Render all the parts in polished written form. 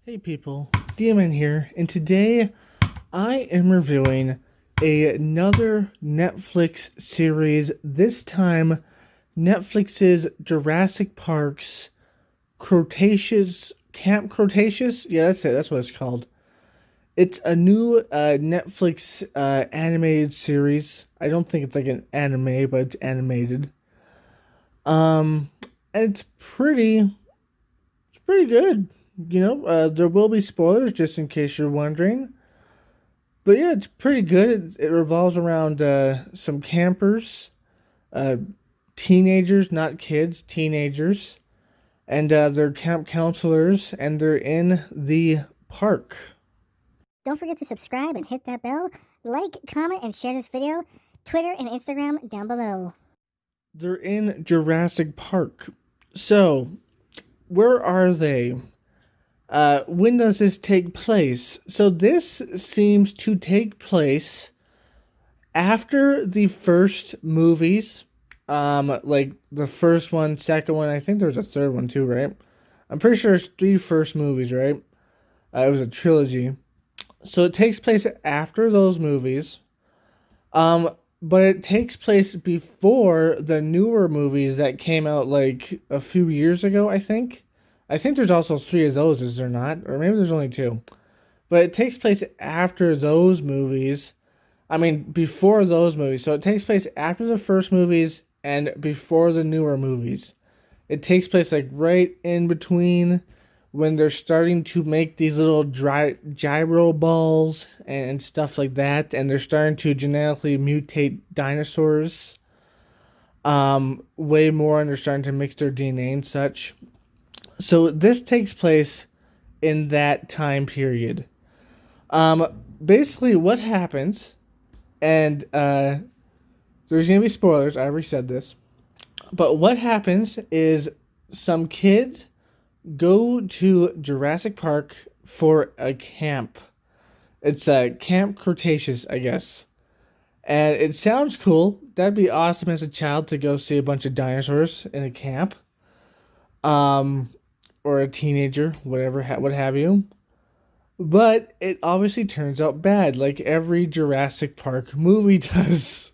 Hey people, DMN here, and today I am reviewing another Netflix series. This time, Netflix's Jurassic Park's Cretaceous, Camp Cretaceous? Yeah, that's it, that's what it's called. It's a new Netflix animated series. I don't think it's like an anime, but it's animated. Um, and it's pretty good. There will be spoilers just in case you're wondering. But yeah, it's pretty good. It revolves around some campers, uh, teenagers, not kids, teenagers, and they're camp counselors, and they're in the park. Don't forget to subscribe and hit that bell. Like, comment, and share this video. Twitter and Instagram down below. They're in Jurassic Park. So, where are they? When does this take place? So this seems to take place after the first movies. Like the first one, second one. I think there's a third one too, right? I'm pretty sure it's three first movies, right? It was a trilogy. So it takes place after those movies. But it takes place before the newer movies that came out like a few years ago, I think. I think there's also three of those, is there not? Or maybe there's only two. But it takes place after those movies. I mean, before those movies. So it takes place after the first movies and before the newer movies. It takes place like right in between when they're starting to make these little gyro balls and stuff like that. And they're starting to genetically mutate dinosaurs way more. And they're starting to mix their DNA and such. So this takes place in that time period. Basically what happens, and there's gonna be spoilers, I already said this. But what happens is some kids go to Jurassic Park for a camp. It's a Camp Cretaceous, I guess. And it sounds cool. That'd be awesome as a child to go see a bunch of dinosaurs in a camp. Or a teenager, whatever, what have you. But it obviously turns out bad, like every Jurassic Park movie does.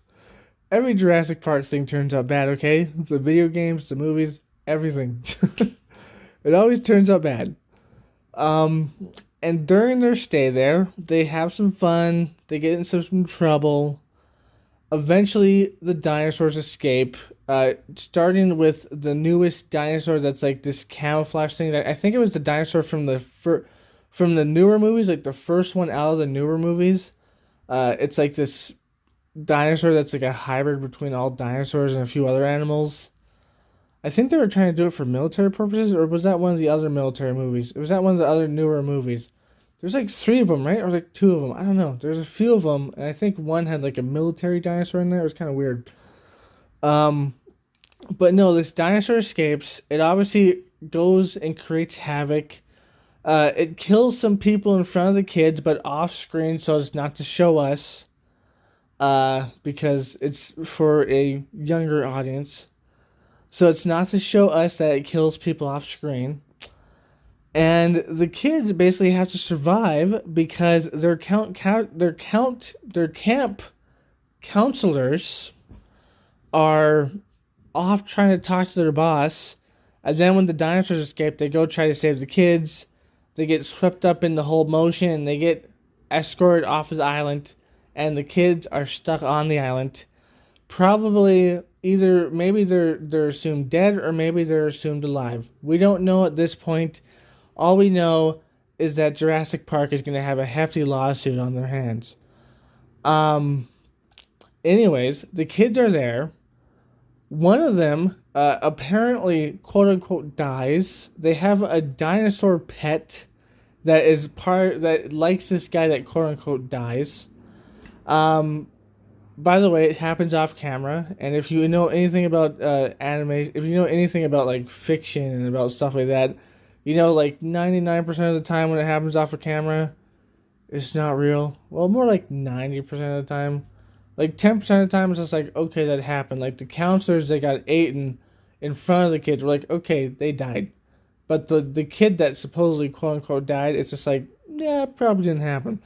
Every Jurassic Park thing turns out bad, okay? The video games, the movies, everything. It always turns out bad. And during their stay there, they have some fun, they get into some trouble. Eventually, the dinosaurs escape, starting with the newest dinosaur that's like this camouflage thing. That I think it was the dinosaur from the newer movies, like the first one out of the newer movies. It's like this dinosaur that's like a hybrid between all dinosaurs and a few other animals. I think they were trying to do it for military purposes, or was that one of the other military movies? It was that one of the other newer movies. There's like three of them, right? Or like two of them. I don't know. There's a few of them, and I think one had like a military dinosaur in there. It was kind of weird. But no, this dinosaur escapes. It obviously goes and creates havoc. It kills some people in front of the kids, but off screen, so as not to show us. Because it's for a younger audience. So it's not to show us that it kills people off screen. And the kids basically have to survive because their camp counselors are off trying to talk to their boss. And then when the dinosaurs escape, they go try to save the kids. They get swept up in the whole motion and they get escorted off the island. And the kids are stuck on the island. Probably either maybe they're assumed dead or maybe they're assumed alive. We don't know at this point. All we know is that Jurassic Park is going to have a hefty lawsuit on their hands. Anyways, the kids are there. One of them apparently, quote unquote, dies. They have a dinosaur pet that likes this guy that quote unquote dies. By the way, it happens off camera, and if you know anything about anime, if you know anything about like fiction and about stuff like that, you know, like 99% of the time when it happens off of camera, it's not real. Well, more like 90% of the time. Like 10% of the time, it's just like, okay, that happened. Like the counselors, they got eaten in front of the kids. We're like, okay, they died. But the kid that supposedly quote unquote died, it's just like, yeah, it probably didn't happen.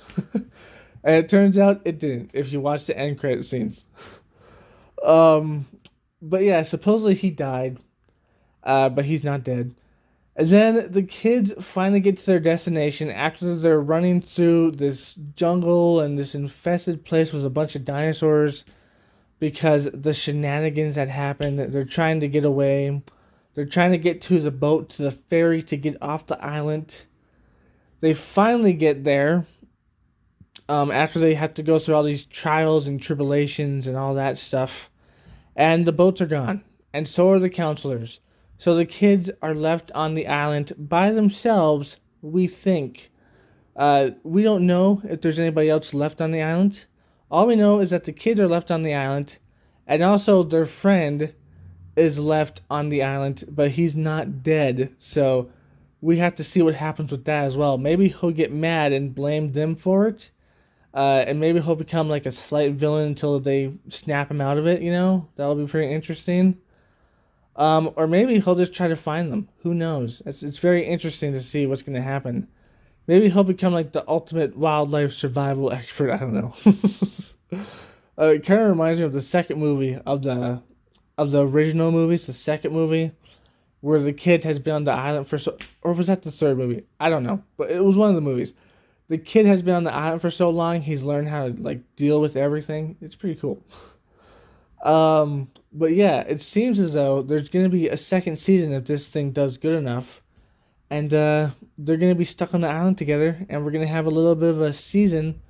And it turns out it didn't, if you watch the end credit scenes. Um but yeah, supposedly he died, but he's not dead. And then the kids finally get to their destination after they're running through this jungle and this infested place with a bunch of dinosaurs because the shenanigans that happened. They're trying to get away. They're trying to get to the boat, to the ferry to get off the island. They finally get there after they have to go through all these trials and tribulations and all that stuff. And the boats are gone. And so are the counselors. So the kids are left on the island by themselves, we think. We don't know if there's anybody else left on the island. All we know is that the kids are left on the island, and also their friend is left on the island, but he's not dead. So we have to see what happens with that as well. Maybe he'll get mad and blame them for it. And maybe he'll become like a slight villain until they snap him out of it, you know? That'll be pretty interesting. Or maybe he'll just try to find them. Who knows? It's very interesting to see what's going to happen. Maybe he'll become like the ultimate wildlife survival expert. I don't know. It kind of reminds me of the second movie of the original movies. The second movie where the kid has been on the island for or was that the third movie? I don't know, but it was one of the movies. The kid has been on the island for so long, he's learned how to like deal with everything. It's pretty cool. But yeah, it seems as though there's gonna be a second season if this thing does good enough. And they're gonna be stuck on the island together, and we're gonna have a little bit of a season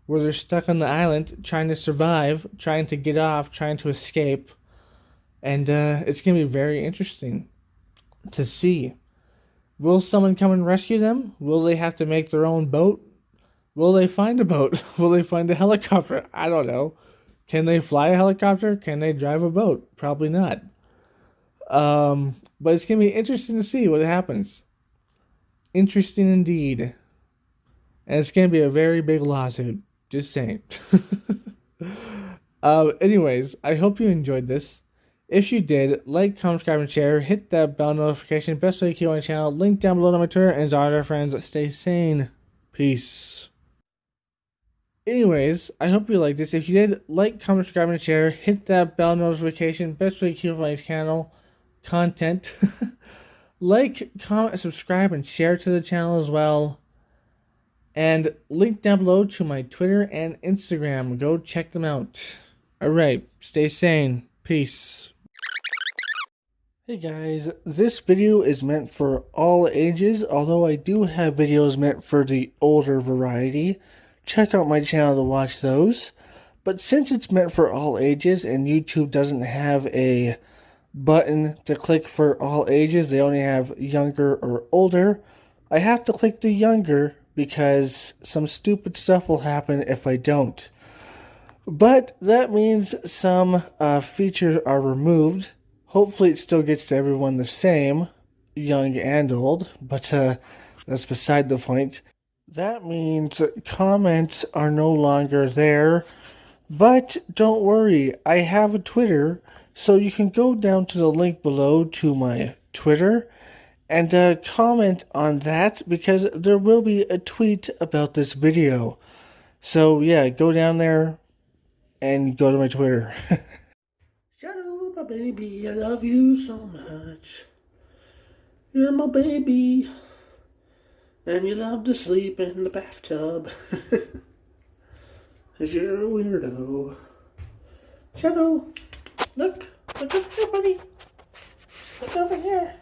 where they're stuck on the island trying to survive, trying to get off, trying to escape. And it's gonna be very interesting to see. Will someone come and rescue them? Will they have to make their own boat? Will they find a boat? Will they find a helicopter? I don't know. Can they fly a helicopter? Can they drive a boat? Probably not. But it's going to be interesting to see what happens. Interesting indeed. And it's going to be a very big lawsuit. Just saying. Anyways, I hope you enjoyed this. If you did, like, comment, subscribe, and share. Hit that bell notification. Best way to keep on my channel. Link down below to my Twitter. And as always, our friends, stay sane. Peace. Anyways, I hope you liked this. If you did, like, comment, subscribe, and share. Hit that bell notification. Best way to keep my channel content. Like, comment, subscribe, and share to the channel as well. And link down below to my Twitter and Instagram. Go check them out. Alright, stay sane. Peace. Hey guys, this video is meant for all ages, although I do have videos meant for the older variety. Check out my channel to watch those. But since it's meant for all ages and YouTube doesn't have a button to click for all ages, they only have younger or older, I have to click the younger because some stupid stuff will happen if I don't. But that means some features are removed. Hopefully it still gets to everyone the same, young and old, but that's beside the point. That means comments are no longer there, but don't worry, I have a Twitter, so you can go down to the link below to my Twitter and comment on that because there will be a tweet about this video. So yeah, go down there and go to my Twitter. Shadow, my baby, I love you so much. You're my baby. And you love to sleep in the bathtub. 'Cause you're a weirdo. Shadow, look over here, buddy. Look over here.